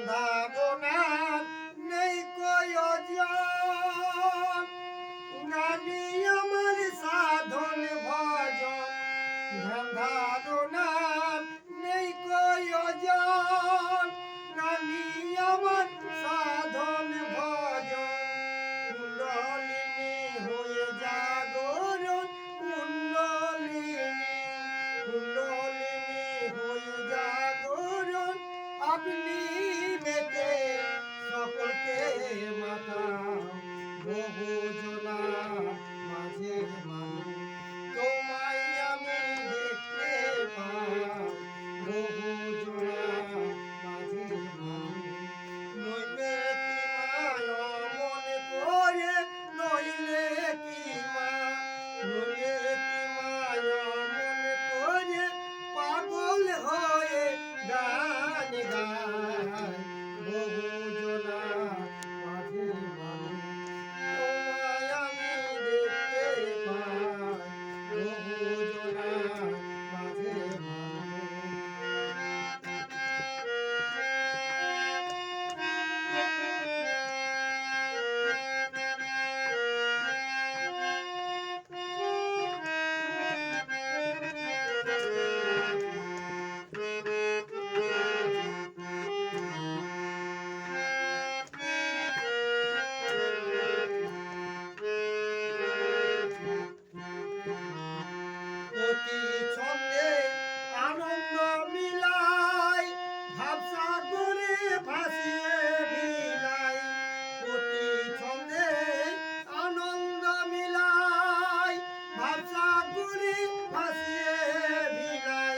বৃন্দাবনার নেই কয়জন গানি আমার সাধন ভজন ধারণার নেই কয়জন গানি আমার সাধন ভজন কুণ্ডলিনী হয়ে জাগরণ কুণ্ডলিনী হয়ে জাগরণ আপনি মেতে সকলকে মাতা বহু জনা মাঝে মানুষ তোমায় আমি দেখতে পাই বহু জনা মাঝে মানুষ নইলে কি মায় মনে করে নইলে কি মা নইলে কি মায় মনে করে পাগল হয়ে গান গায় বহু জনা মাঝে মানুষ তোমায় আমি দেখতে পাই বহু জনা মাঝে অতি ছন্দে আনন্দ মিলাই ভাবসা করে ভাসিয়ে ভিলাই অতি ছন্দে আনন্দ মিলাই ভাবসা করে ভাসিয়ে ভিলাই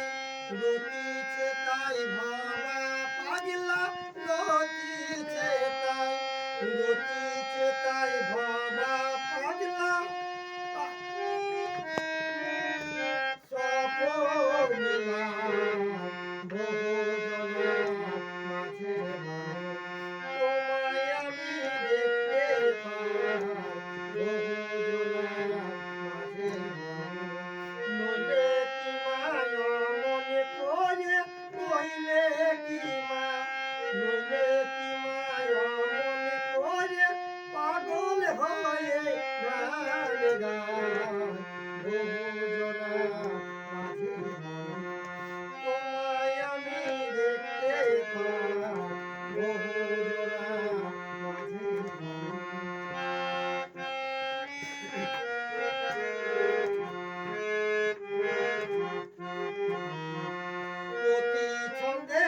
রতিছে তাই ভবা পাগলা রতিছে তাই ভবা পাগলা পাগল হয়ে গান গায় বহু জনা মাঝে তোমায় আমি দেখতে পাই বহু জনা মাঝে অতি ছন্দে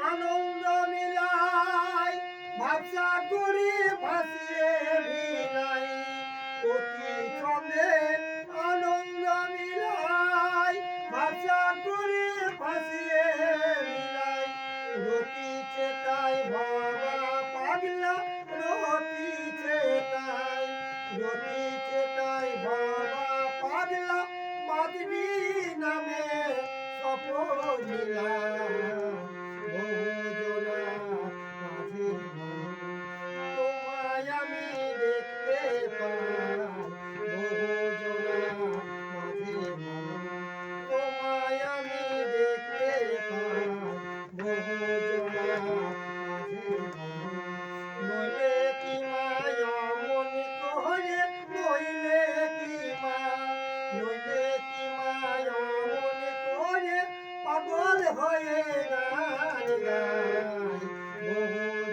আনন্দ মিলাই ভাবসা করে ভাসিয়ে ভিলাই অতি ছন্দে আনন্দ মিলাই ভাবসা করে ভাসিয়ে ভিলাই রতিছে তাই ভবা পাগলা রতিছে তাই ভবা পাগলা মাদনী নামে সফল লীলা বহু জনা মাঝে তোমায় আমি দেখতে পাই বহু জনা মাঝে তোমায় আমি দেখতে পাই বহু জনা মাঝে নইলে কি মায় মনে করে নইলে কি মায় মনে করে পাগল হয়ে গান গায় বহু